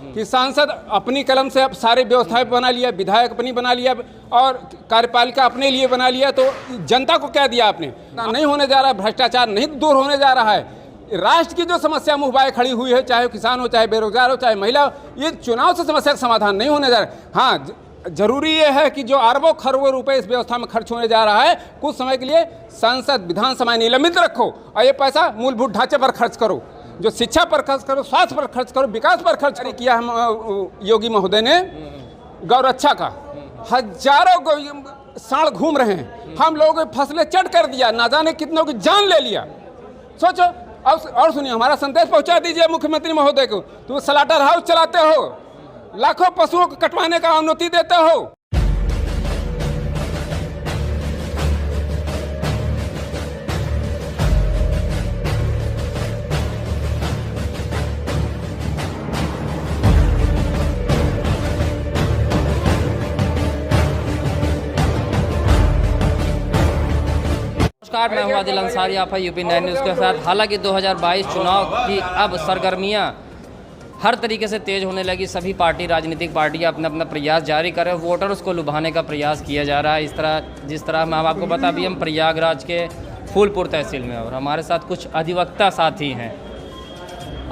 कि सांसद अपनी कलम से अब सारी व्यवस्थाएं बना लिया, विधायक अपनी बना लिया और कार्यपालिका अपने लिए बना लिया, तो जनता को क्या दिया आपने? नहीं होने जा रहा है, भ्रष्टाचार नहीं दूर होने जा रहा है। राष्ट्र की जो समस्या मुँह बाए खड़ी हुई है, चाहे किसान हो, चाहे बेरोजगार हो, चाहे महिला हो, ये चुनाव से समस्या का समाधान नहीं होने जा रहा है। हाँ, जरूरी ये है कि जो अरबों खरबों रुपए इस व्यवस्था में खर्च होने जा रहा है, कुछ समय के लिए संसद विधानसभा निलंबित रखो और ये पैसा मूलभूत ढांचे पर खर्च करो, जो शिक्षा पर खर्च करो, स्वास्थ्य पर खर्च करो, विकास पर खर्च किया। हम योगी महोदय ने गौरक्षा का हजारों साढ़ घूम रहे हैं, हम लोगों की फसलें चढ़ कर दिया, ना जाने कितनों की जान ले लिया। सोचो। और सुनिए, हमारा संदेश पहुंचा दीजिए मुख्यमंत्री महोदय को। तुम स्लॉटर हाउस चलाते हो, लाखों पशुओं को कटवाने का अनुमति देते हो। नमस्कार, मैं हूं आदिल अंसारी, आप है यूपी 9 न्यूज़ के साथ। हालांकि 2022 चुनाव की अब सरगर्मियां हर तरीके से तेज़ होने लगी। सभी राजनीतिक पार्टियां अपना अपना प्रयास जारी कर रहे हैं, वोटर्स को लुभाने का प्रयास किया जा रहा है। जिस तरह मैं आपको बता, अभी हम प्रयागराज के फूलपुर तहसील में और हमारे साथ कुछ अधिवक्ता साथी हैं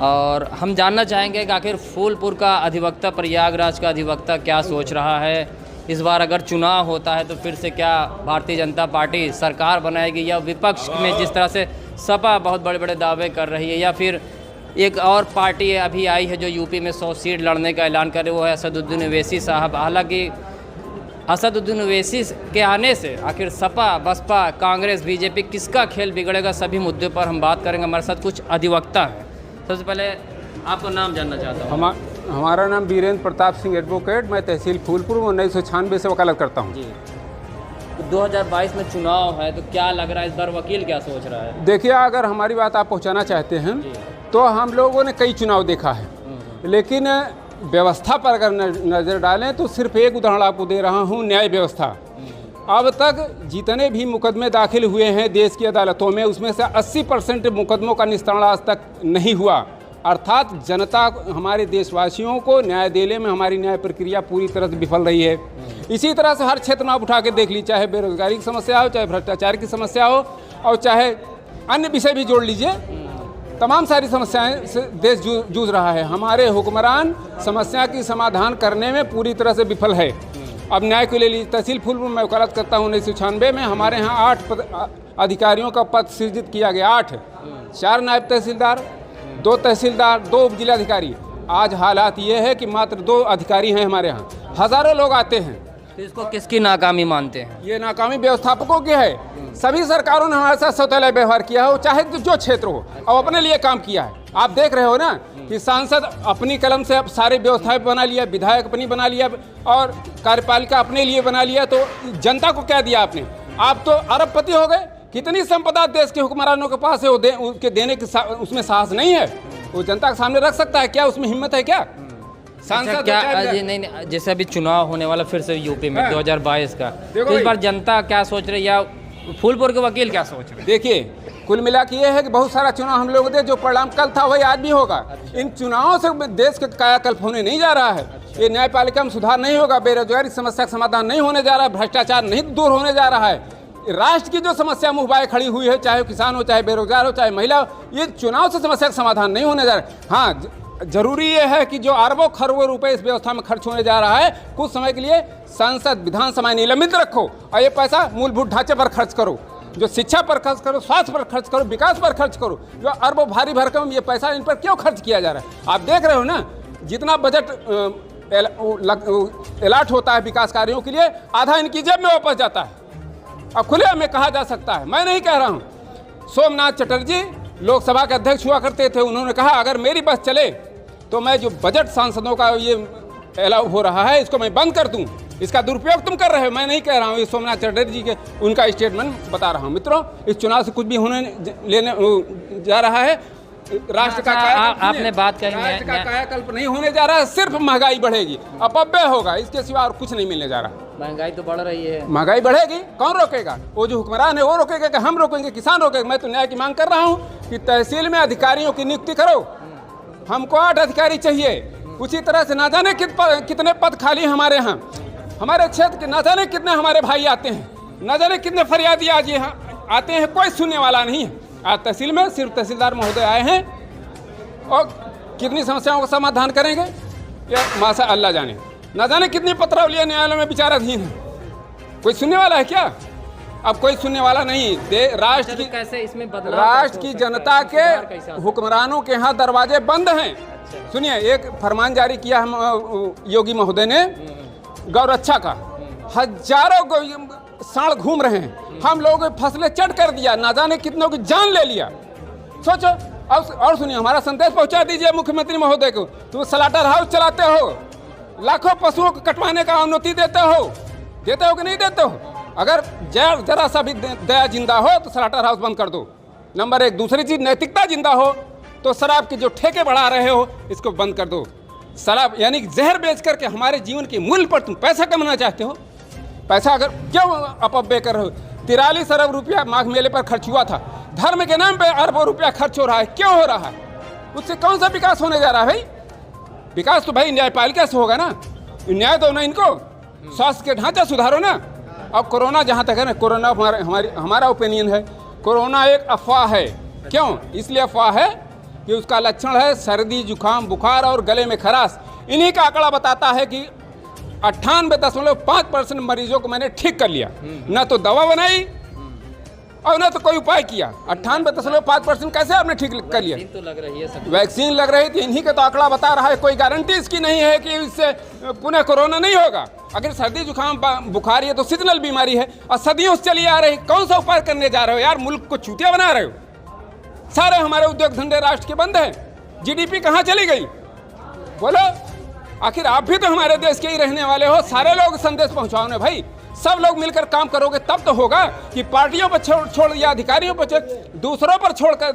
और हम जानना चाहेंगे कि आखिर फूलपुर का अधिवक्ता, प्रयागराज का अधिवक्ता क्या सोच रहा है। इस बार अगर चुनाव होता है तो फिर से क्या भारतीय जनता पार्टी सरकार बनाएगी, या विपक्ष में जिस तरह से सपा बहुत बड़े बड़े दावे कर रही है, या फिर एक और पार्टी अभी आई है जो यूपी में 100 सीट लड़ने का ऐलान करे, वो है असदुद्दीन ओवैसी साहब। हालांकि असदुद्दीन ओवैसी के आने से आखिर सपा, बसपा, कांग्रेस, बीजेपी किसका खेल बिगड़ेगा, सभी मुद्दों पर हम बात करेंगे। हमारे साथ कुछ अधिवक्ता हैं। सबसे पहले आपको नाम जानना चाहता हूँ। हमारा नाम वीरेंद्र प्रताप सिंह एडवोकेट, मैं तहसील फूलपुर में 1996 से वकालत करता हूँ। जी, 2022 में चुनाव है तो क्या लग रहा है इस बार वकील क्या सोच रहा है? देखिए, अगर हमारी बात आप पहुँचाना चाहते हैं तो हम लोगों ने कई चुनाव देखा है, लेकिन व्यवस्था पर अगर नज़र डालें तो सिर्फ एक उदाहरण आपको दे रहा हूँ, न्याय व्यवस्था। अब तक जितने भी मुकदमे दाखिल हुए हैं देश की अदालतों में, उसमें से 80% मुकदमों का निस्तारण आज तक नहीं हुआ। अर्थात जनता, हमारे देशवासियों को न्याय देने में हमारी न्याय प्रक्रिया पूरी तरह से विफल रही है। इसी तरह से हर क्षेत्र में आप उठा के देख लीजिए, चाहे बेरोजगारी की समस्या हो, चाहे भ्रष्टाचार की समस्या हो, और चाहे अन्य विषय भी जोड़ लीजिए, तमाम सारी समस्याएं से देश जूझ रहा है। हमारे हुक्मरान समस्या की समाधान करने में पूरी तरह से विफल है। अब न्याय को ले लीजिए, तहसील फूलपुर में वकालत करता हूँ। 1996 में हमारे यहाँ 8 अधिकारियों का पद सृजित किया गया। 8, 4 नायब तहसीलदार, 2 तहसीलदार, 2 उप जिलाधिकारी। आज हालात ये है कि मात्र 2 अधिकारी हैं हमारे यहाँ, हज़ारों लोग आते हैं। तो इसको किसकी नाकामी मानते हैं? ये नाकामी व्यवस्थापकों की है। सभी सरकारों ने हमारे साथ सौतेला व्यवहार किया हो, चाहे जो क्षेत्र हो, और अपने लिए काम किया है। आप देख रहे हो ना कि सांसद अपनी कलम से अब सारी व्यवस्थाएं बना लिया, विधायक अपनी बना लिया और कार्यपालिका अपने लिए बना लिया, तो जनता को क्या दिया आपने? आप तो अरबपति हो गए। कितनी संपदा देश के हुक्मरानों के पास है, उसके देने की उसमें साहस नहीं है। वो जनता के सामने रख सकता है क्या? उसमें हिम्मत है क्या? सांसद क्या नहीं, जैसे अभी चुनाव होने वाला फिर से यूपी में 2022 का, तो इस बार जनता क्या सोच रही है या फूलपुर के वकील क्या सोच रहे हैं? देखिए, कुल मिला के ये है कि बहुत सारा चुनाव हम लोग दे, जो परिणाम कल था वही आज भी होगा। इन चुनावों से देश का कायाकल्प होने नहीं जा रहा है। ये न्यायपालिका में सुधार नहीं होगा, बेरोजगारी समस्या का समाधान नहीं होने जा रहा है, भ्रष्टाचार नहीं दूर होने जा रहा है। राष्ट्र की जो समस्या मुँह बाए खड़ी हुई है, चाहे किसान हो, चाहे बेरोजगार हो, चाहे महिला हो, ये चुनाव से समस्या का समाधान नहीं होने जा रहा है। हाँ, जरूरी ये है कि जो अरबों खरबों रुपए इस व्यवस्था में खर्च होने जा रहा है, कुछ समय के लिए संसद विधानसभा निलंबित रखो और ये पैसा मूलभूत ढांचे पर खर्च करो, जो शिक्षा पर खर्च करो, स्वास्थ्य पर खर्च करो, विकास पर खर्च करो। जो अरबों भारी भरकम ये पैसा इन पर क्यों खर्च किया जा रहा है? आप देख रहे हो ना, जितना बजट अलॉट होता है विकास कार्यों के लिए, आधा इनकी जेब में वापस जाता है। अब खुले में कहा जा सकता है, मैं नहीं कह रहा हूँ। सोमनाथ चटर्जी लोकसभा के अध्यक्ष हुआ करते थे, उन्होंने कहा अगर मेरी बस चले तो मैं जो बजट सांसदों का ये अलाउ हो रहा है इसको मैं बंद कर दूं। इसका दुरुपयोग तुम कर रहे हो, मैं नहीं कह रहा हूँ। ये सोमनाथ चटर्जी जी के उनका स्टेटमेंट बता रहा हूँ। मित्रों, इस चुनाव से कुछ भी होने लेने जा रहा है। राष्ट्र का आपने बात कही, राष्ट्र का कायाकल्प नहीं होने जा रहा है, सिर्फ महंगाई बढ़ेगी, अपव्यय होगा, इसके सिवा और कुछ नहीं मिलने जा रहा। महंगाई तो बढ़ रही है। महंगाई बढ़ेगी, कौन रोकेगा? वो जो हुक्मरान है वो रोकेगा कि हम रोकेंगे? किसान रोकेगा? मैं तो न्याय की मांग कर रहा हूँ कि तहसील में अधिकारियों की नियुक्ति करो। हमको 8 अधिकारी चाहिए, उसी तरह से ना जाने कितने पद खाली हमारे यहाँ, हमारे क्षेत्र के ना जाने कितने हमारे भाई आते हैं, ना जाने कितने फरियादी आज यहाँ आते हैं, कोई सुनने वाला नहीं है। आज तहसील में सिर्फ तहसीलदार महोदय आए हैं और कितनी समस्याओं का समाधान करेंगे ये माशा अल्लाह जाने। ना जाने कितनी पत्रावलियाँ न्यायालय में विचाराधीन हैं, कोई सुनने वाला है क्या? अब कोई सुनने वाला नहीं। राष्ट्र की कैसे इसमें बदलाव, राष्ट्र की जनता के हुक्मरानों के यहाँ दरवाजे बंद हैं। सुनिए, एक फरमान जारी किया हम योगी महोदय ने गौरक्षा का, हजारों सांड घूम रहे हैं, हम लोगों की फसलें चढ़ कर दिया, ना जाने कितनों की जान ले लिया। सोचो। और सुनिए, हमारा संदेश पहुंचा दीजिए मुख्यमंत्री महोदय को। तुम स्लॉटर हाउस चलाते हो, लाखों पशुओं को कटवाने का अनुमति देते हो कि नहीं देते हो? अगर जरा सा भी दया जिंदा हो तो स्लॉटर हाउस बंद कर दो, नंबर 1। दूसरी चीज, नैतिकता जिंदा हो तो शराब के जो ठेके बढ़ा रहे हो इसको बंद कर दो। शराब यानी जहर बेच करके हमारे जीवन के मूल्य पर तुम पैसा कमाना चाहते हो। पैसा अगर क्यों अपव्यय कर रहे हो? 43 अरब रुपया माघ मेले पर खर्च हुआ था, धर्म के नाम पे अरबों रुपया खर्च हो रहा है, क्यों हो रहा है? उससे कौन सा विकास होने जा रहा है भाई? विकास तो भाई न्यायपालिका से होगा ना, न्याय दो ना इनको, स्वास्थ्य के ढांचा सुधारो ना। अब कोरोना जहाँ तक है ना, कोरोना हमारा ओपिनियन है, कोरोना एक अफवाह है। क्यों? इसलिए अफवाह है कि उसका लक्षण है सर्दी, जुकाम, बुखार और गले में खराश। इन्हीं का आंकड़ा बताता है कि 98.5% मरीजों को मैंने ठीक कर लिया, ना तो दवा बनाई और ना तो कोई उपाय किया। 98.5% कैसे आपने ठीक कर लिया? तो लग रही है सब वैक्सीन लग रही थी, इन्हीं का तो आंकड़ा बता रहा है। कोई गारंटी इसकी नहीं है कि इससे पुनः कोरोना नहीं होगा। अगर सर्दी जुकाम बुखार है तो सीजनल बीमारी है और सदियों से चली आ रही, कौन सा उपाय करने जा रहे हो यार? मुल्क को चूतिया बना रहे हो। सारे हमारे उद्योग धंधे राष्ट्र के बंद हैं, जीडीपी कहाँ चली गई बोलो? आखिर आप भी तो हमारे देश के ही रहने वाले हो। सारे लोग संदेश पहुंचाओ ना भाई, सब लोग मिलकर काम करोगे तब तो होगा कि पार्टियों पर छोड़ या अधिकारियों पर दूसरों पर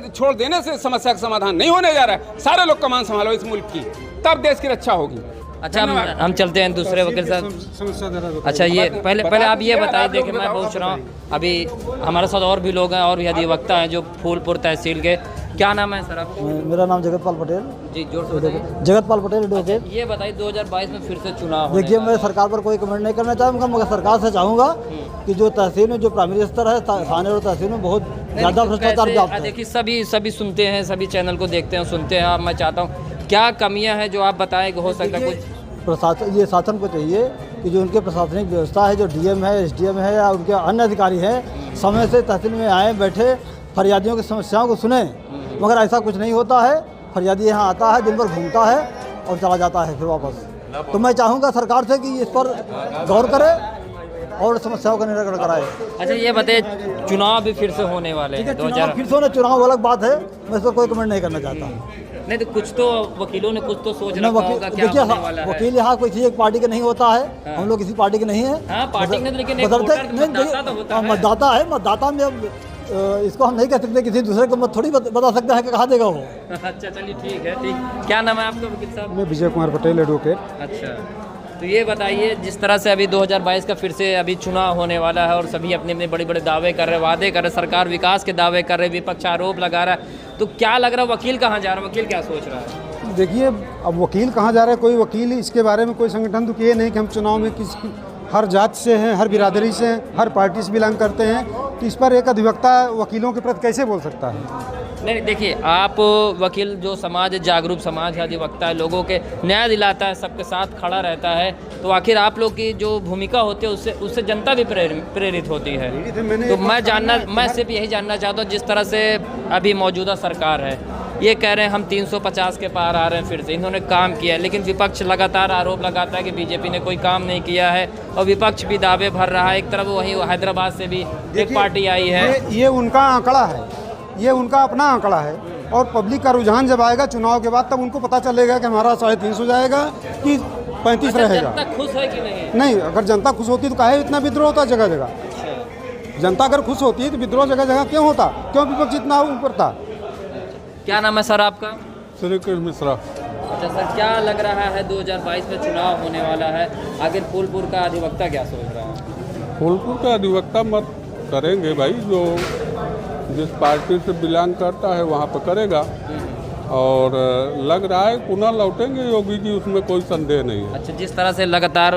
छोड़ देने से समस्या का समाधान नहीं होने जा रहा है। सारे लोग कमान संभालो इस मुल्क की, तब देश की रक्षा होगी। अच्छा, हम चलते हैं दूसरे वकील साहब। अच्छा, ये पहले आप ये बताइए, देखिए मैं पूछ रहा हूँ, अभी हमारे साथ और भी लोग हैं और भी अधिवक्ता हैं जो फूलपुर तहसील के। क्या नाम है सर आपका? मेरा नाम जगतपाल पटेल। जी, जोर से बताइए। जगतपाल पटेल एडवोकेट। ये बताइए 2022 में फिर से चुनाव देखिए, मैं सरकार पर कोई कमेंट नहीं करना चाहूँगा, मगर सरकार से चाहूँगा कि जो तहसील में जो प्राइमरी स्तर है, थाने और तहसील में बहुत ज़्यादा भ्रष्टाचार व्याप्त है। देखिए, सभी सुनते हैं, सभी चैनल को देखते हैं, सुनते हैं। मैं चाहता हूँ क्या कमियाँ हैं जो आप बताएं कि हो सकता है कुछ प्रशासन, ये शासन को चाहिए कि जो उनके प्रशासनिक व्यवस्था है, जो डीएम है, एसडीएम है या उनके अन्य अधिकारी हैं, समय से तहसील में आए, बैठे, फरियादियों की समस्याओं को सुने। मगर ऐसा कुछ नहीं होता है। फरियादी यहाँ आता है, दिन भर घूमता है और चला जाता है फिर वापस। तो मैं चाहूँगा सरकार से कि इस पर गौर करे और समस्याओं का निराकरण कराए। अच्छा, ये बताइए, चुनाव भी फिर से होने वाले हैं 2000। फिर से होने, चुनाव अलग बात है, मैं इस पर कोई कमेंट नहीं करना चाहता। नहीं तो कुछ तो वकीलों ने कुछ तो सोच रखा होगा क्या होने वाला है। वकील यहाँ किसी एक पार्टी के नहीं होता है। हम लोग किसी पार्टी के नहीं है। हाँ, पार्टी के नहीं, लेकिन एक वोटर की मतदाता तो होता है। मतदाता है, मतदाता में अब इसको हम नहीं कह सकते, किसी दूसरे को मत थोड़ी बता सकते हैं कि कहाँ देगा वो। अच्छा, चलिए ठीक है। ठीक, क्या नाम है आपका वकील साहब? मैं विजय कुमार पटेल एडवोकेट। अच्छा, तो ये बताइए, जिस तरह से अभी 2022 का फिर से अभी चुनाव होने वाला है और सभी अपने अपने बड़े बड़े दावे कर रहे, वादे कर रहे, सरकार विकास के दावे कर रहे, विपक्ष आरोप लगा रहा है, तो क्या लग रहा है वकील कहाँ जा रहा है? वकील क्या सोच रहा है? देखिए, अब वकील कहाँ जा रहा है, कोई वकील इसके बारे में कोई संगठन तो किए नहीं कि हम चुनाव में हर जात से हैं, हर बिरादरी से हैं, हर पार्टी से बिलोंग करते हैं, तो इस पर एक अधिवक्ता वकीलों के प्रति कैसे बोल सकता है? नहीं, देखिए, आप वकील जो समाज जागरूक समाज है, अधिवक्ता है, लोगों के न्याय दिलाता है, सबके साथ खड़ा रहता है, तो आखिर आप लोग की जो भूमिका होती है उससे जनता भी प्रेरित होती है। तो मैं सिर्फ यही जानना चाहता हूँ, जिस तरह से अभी मौजूदा सरकार है, ये कह रहे हैं हम 350 के पार आ रहे हैं, फिर से इन्होंने काम किया है, लेकिन विपक्ष लगातार आरोप लगाता है कि बीजेपी ने कोई काम नहीं किया है और विपक्ष भी दावे भर रहा है। एक तरफ वहीं हैदराबाद से भी एक पार्टी आई है। ये उनका आंकड़ा है, ये उनका अपना आंकड़ा है, और पब्लिक का रुझान जब आएगा चुनाव के बाद तब उनको पता चलेगा कि हमारा 350 जाएगा कि 35 रहेगा। जनता खुश है कि नहीं? नहीं, अगर जनता खुश होती तो काहे इतना विद्रोह होता जगह जगह? जनता अगर खुश होती है तो विद्रोह जगह जगह क्यों होता? क्यों विपक्ष इतना ऊपर था? क्या नाम है सर आपका? श्रीकृष्ण मिश्रा। अच्छा सर, क्या लग रहा है 2022 में चुनाव होने वाला है, आखिर फूलपुर का अधिवक्ता क्या सोच रहा है? फूलपुर का अधिवक्ता मत करेंगे भाई, जो जिस पार्टी से बिलोंग करता है वहाँ पर करेगा। और लग रहा है पुनः लौटेंगे योगी जी, उसमें कोई संदेह नहीं है। अच्छा, जिस तरह से लगातार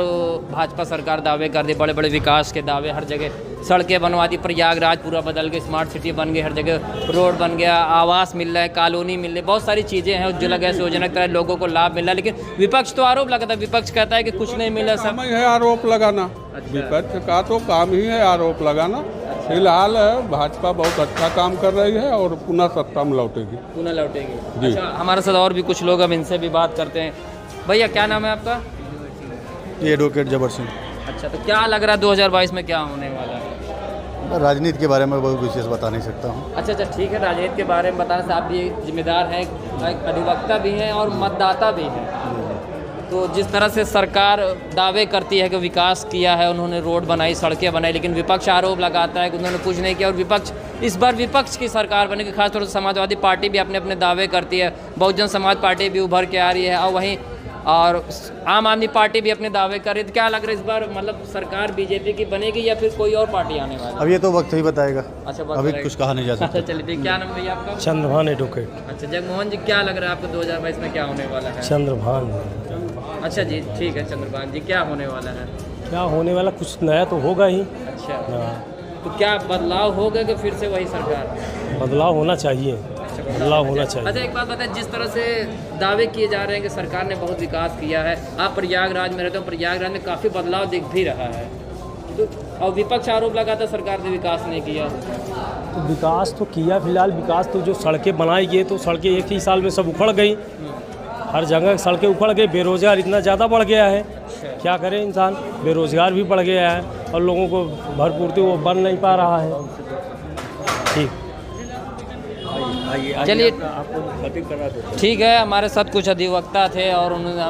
भाजपा सरकार दावे कर दी, बड़े बड़े विकास के दावे, हर जगह सड़कें बनवा दी, प्रयागराज पूरा बदल गए, स्मार्ट सिटी बन गई, हर जगह रोड बन गया, आवास मिल रहा है, कॉलोनी मिल रही है, बहुत सारी चीज़ें हैं, उज्ज्वला गैस योजना की तरह लोगों को लाभ मिल रहा है, लेकिन विपक्ष तो आरोप लगाता है, विपक्ष कहता है कि कुछ नहीं मिला सब। काम ही है आरोप लगाना। विपक्ष का तो काम ही है आरोप लगाना। फिलहाल भाजपा बहुत अच्छा काम कर रही है और पुनः सत्ता में लौटेगी। पुनः लौटेगी। जी। अच्छा, हमारे साथ और भी कुछ लोग, अब इनसे भी बात करते हैं। भैया क्या नाम है आपका? ये एडवोकेट जबर सिंह। अच्छा, तो क्या लग रहा है 2022 में क्या होने वाला है? राजनीति के बारे में बहुत विशेष बता नहीं सकता हूँ। अच्छा, ठीक है, राजनीति के बारे में बताने से आप भी जिम्मेदार हैं, एक अधिवक्ता भी हैं और मतदाता भी हैं। तो जिस तरह से सरकार दावे करती है कि विकास किया है, उन्होंने रोड बनाई, सड़कें बनाई, लेकिन विपक्ष आरोप लगाता है कि उन्होंने कुछ नहीं किया, और विपक्ष इस बार विपक्ष की सरकार बनेगी। खासतौर से समाजवादी पार्टी भी अपने अपने दावे करती है, बहुजन समाज पार्टी भी उभर के आ रही है, और वहीं और आम आदमी पार्टी भी अपने दावे कर रही है। तो क्या लग रहा है इस बार मतलब सरकार बीजेपी की बनेगी या फिर कोई और पार्टी आने वाली है? अब ये तो वक्त ही बताएगा। अच्छा, अभी कुछ कहा नहीं जा सकता। अच्छा, चलिए, क्या नाम भैया आपका? चंद्रभान एडवोकेट। अच्छा, जगमोहन जी, क्या लग रहा है आपको 2022 में क्या होने वाला है? चंद्रभान। अच्छा जी, ठीक है चंद्रभान जी, क्या होने वाला है? क्या होने वाला, कुछ नया तो होगा ही। अच्छा, हाँ, तो क्या बदलाव होगा कि फिर से वही सरकार? बदलाव होना चाहिए, बदलाव होना चाहिए। अच्छा, एक बात बताएं, जिस तरह से दावे किए जा रहे हैं कि सरकार ने बहुत विकास किया है, आप प्रयागराज में रहते हो, प्रयागराज में काफ़ी बदलाव दिख भी रहा है, तो और विपक्ष आरोप लगाता सरकार ने विकास नहीं किया। तो विकास तो किया, फिलहाल विकास तो जो सड़कें बनाई गई, तो सड़कें एक ही साल में सब उखड़ गई, हर जगह सड़कें उखड़ गई। बेरोजगार इतना ज़्यादा बढ़ गया है, क्या करे इंसान, बेरोजगार भी बढ़ गया है और लोगों को भरपूर्ति वो बन नहीं पा रहा है। ठीक, चलिए, ठीक है, हमारे साथ कुछ अधिवक्ता थे और उन्होंने